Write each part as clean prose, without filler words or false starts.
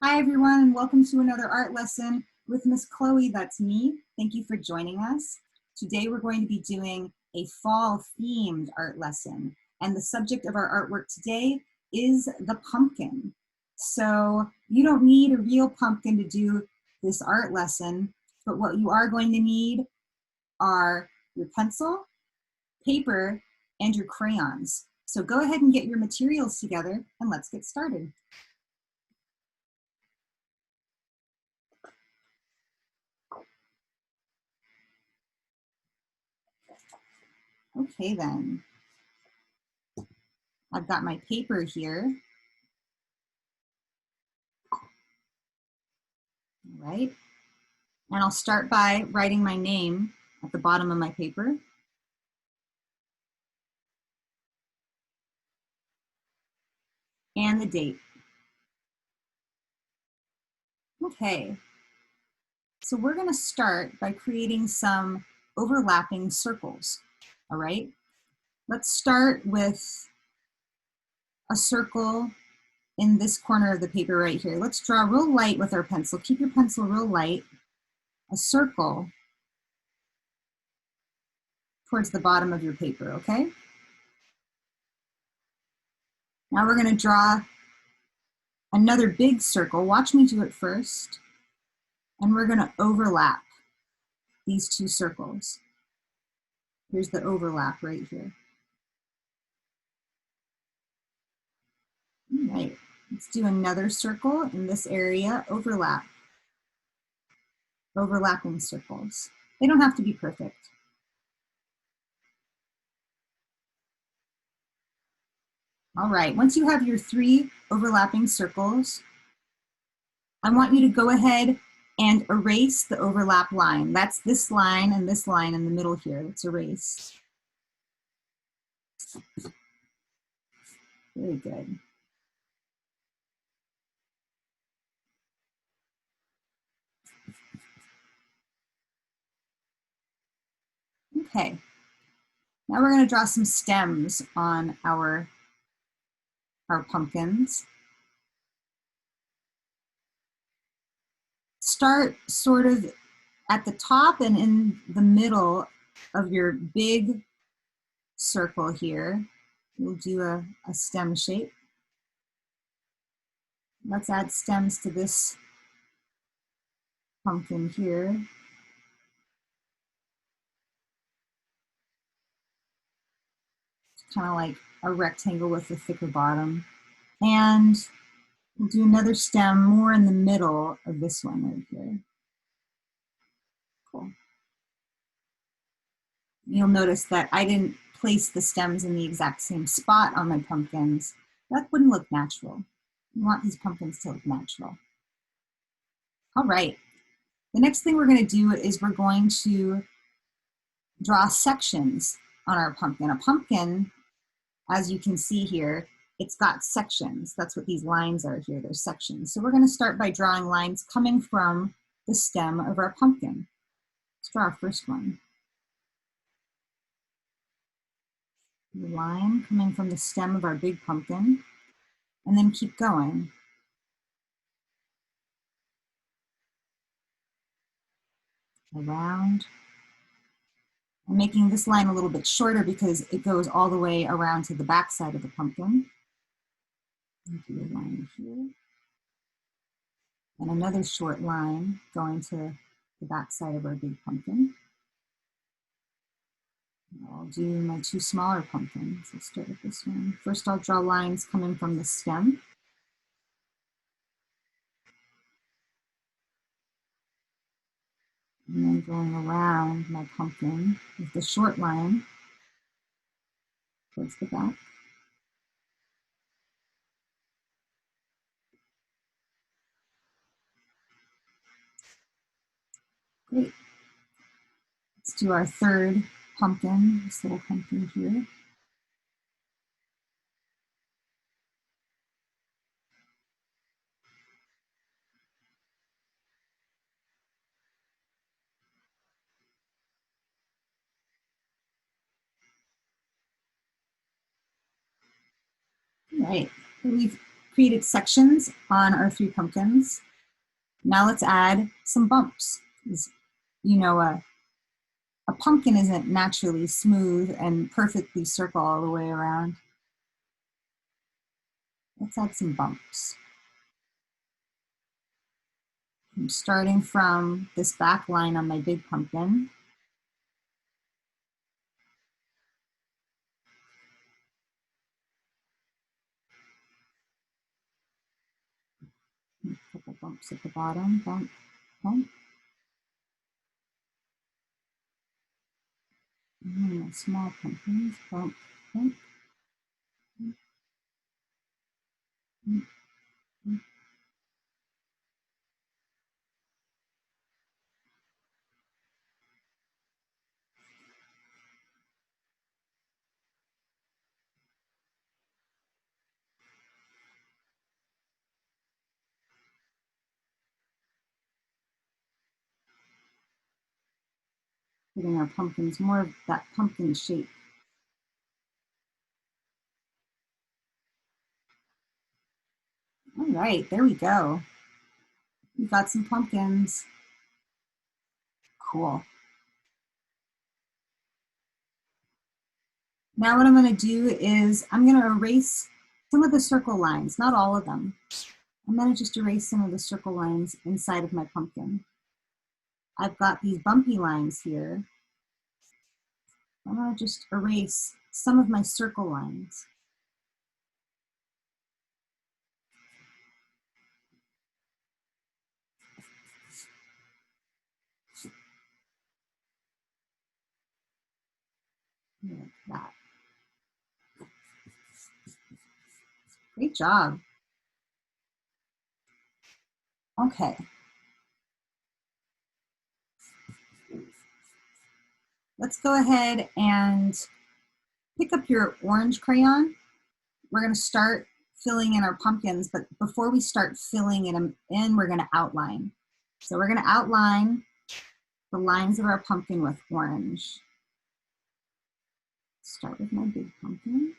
Hi everyone, and welcome to another art lesson with Miss Chloe, that's me. Thank you for joining us. Today we're going to be doing a fall themed art lesson, and the subject of our artwork today is the pumpkin. So you don't need a real pumpkin to do this art lesson, but what you are going to need are your pencil, paper, and your crayons. So go ahead and get your materials together and let's get started. Okay then, I've got my paper here. All right, and I'll start by writing my name at the bottom of my paper. And the date. Okay, so we're gonna start by creating some overlapping circles, all right? Let's start with a circle in this corner of the paper right here. Let's draw real light with our pencil. Keep your pencil real light. A circle towards the bottom of your paper, okay? Now we're gonna draw another big circle. Watch me do it first. And we're gonna overlap these two circles. Here's the overlap right here. All right, let's do another circle in this area, overlap. Overlapping circles. They don't have to be perfect. All right, once you have your 3 overlapping circles, I want you to go ahead and erase the overlap line. That's this line and this line in the middle here. Let's erase. Very good. Okay, now we're going to draw some stems on our pumpkins. Start sort of at the top and in the middle of your big circle here. We'll do a stem shape. Let's add stems to this pumpkin here. It's kind of like a rectangle with a thicker bottom. And we'll do another stem more in the middle of this one right here. Cool. You'll notice that I didn't place the stems in the exact same spot on my pumpkins. That wouldn't look natural. You want these pumpkins to look natural. All right. The next thing we're going to do is we're going to draw sections on our pumpkin. A pumpkin, as you can see here, it's got sections. That's what these lines are here, they're sections. So we're going to start by drawing lines coming from the stem of our pumpkin. Let's draw our first one. The line coming from the stem of our big pumpkin, and then keep going. Around. I'm making this line a little bit shorter because it goes all the way around to the back side of the pumpkin. Do a line here. And another short line going to the back side of our big pumpkin. I'll do my 2 smaller pumpkins. Let's start with this one. First, I'll draw lines coming from the stem. And then going around my pumpkin with the short line towards the back. Great. Let's do our third pumpkin, this little pumpkin here. All right, we've created sections on our 3 pumpkins. Now let's add some bumps. You know, a pumpkin isn't naturally smooth and perfectly circle all the way around. Let's add some bumps. I'm starting from this back line on my big pumpkin. A couple bumps at the bottom, bump, bump. And then my small pumpkins, bump, bump. Bump, bump. Giving our pumpkins more of that pumpkin shape. All right, there we go. We've got some pumpkins. Cool. Now what I'm going to do is I'm going to erase some of the circle lines, not all of them. I'm going to just erase some of the circle lines inside of my pumpkin. I've got these bumpy lines here. I'm going to just erase some of my circle lines. Like that. Great job. Okay. Let's go ahead and pick up your orange crayon. We're going to start filling in our pumpkins, but before we start filling it in, we're going to outline. So we're going to outline the lines of our pumpkin with orange. Start with my big pumpkin.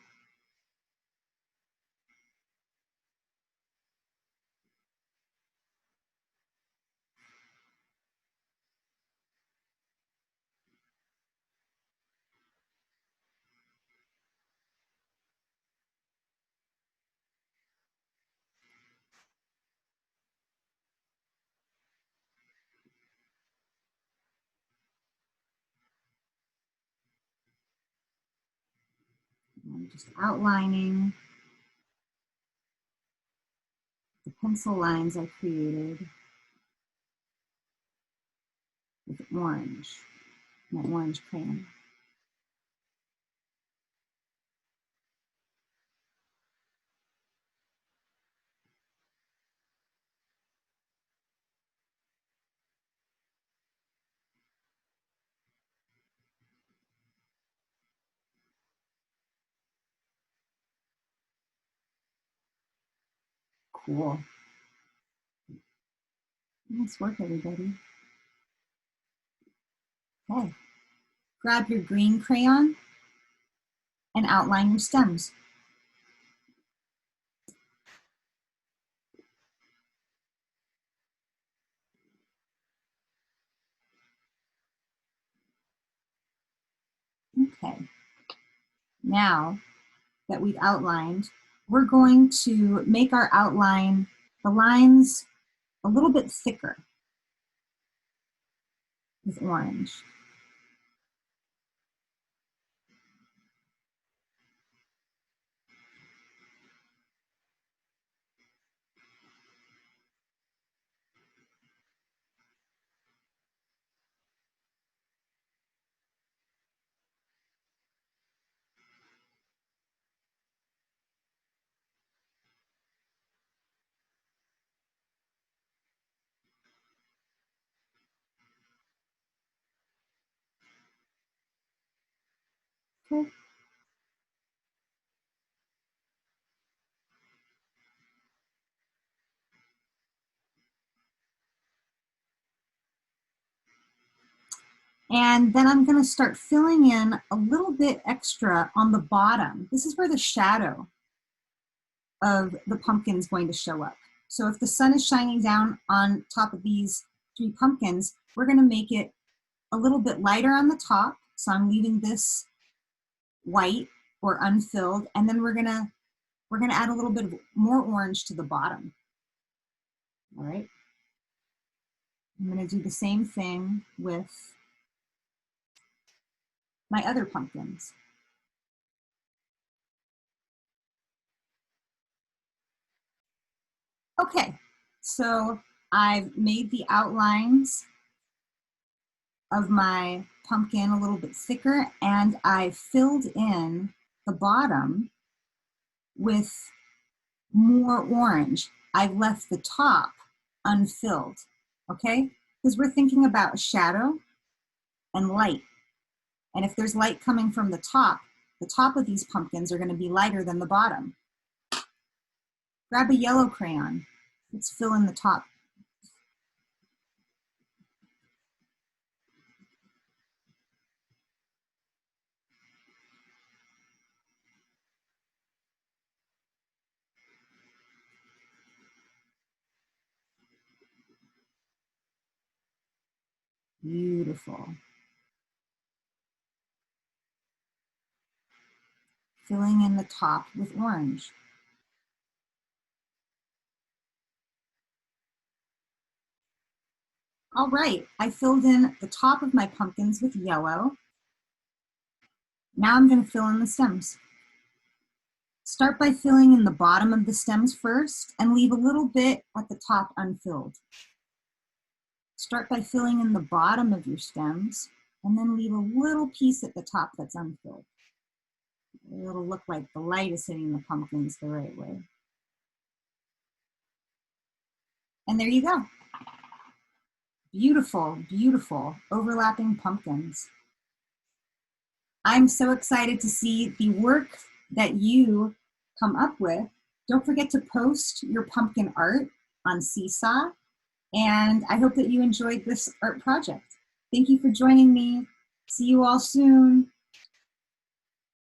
I'm just outlining the pencil lines I created with orange, my orange crayon. Cool. Nice work, everybody. Okay. Grab your green crayon and outline your stems. Okay. Now that we've outlined, we're going to make our outline, the lines, a little bit thicker with orange. Okay. And then I'm going to start filling in a little bit extra on the bottom. This is where the shadow of the pumpkin is going to show up. So if the sun is shining down on top of these 3 pumpkins, we're going to make it a little bit lighter on the top. So I'm leaving this white or unfilled, and then we're gonna add a little bit of more orange to the bottom. All right. I'm gonna do the same thing with my other pumpkins. Okay, so I've made the outlines of my pumpkin a little bit thicker, and I filled in the bottom with more orange. I've left the top unfilled, okay? Because we're thinking about shadow and light. And if there's light coming from the top of these pumpkins are going to be lighter than the bottom. Grab a yellow crayon. Let's fill in the top. Beautiful. Filling in the top with orange. All right, I filled in the top of my pumpkins with yellow. Now I'm going to fill in the stems. Start by filling in the bottom of the stems first and leave a little bit at the top unfilled. Start by filling in the bottom of your stems and then leave a little piece at the top that's unfilled. It'll look like the light is hitting the pumpkins the right way. And there you go. Beautiful, beautiful overlapping pumpkins. I'm so excited to see the work that you come up with. Don't forget to post your pumpkin art on Seesaw. And I hope that you enjoyed this art project. Thank you for joining me. See you all soon.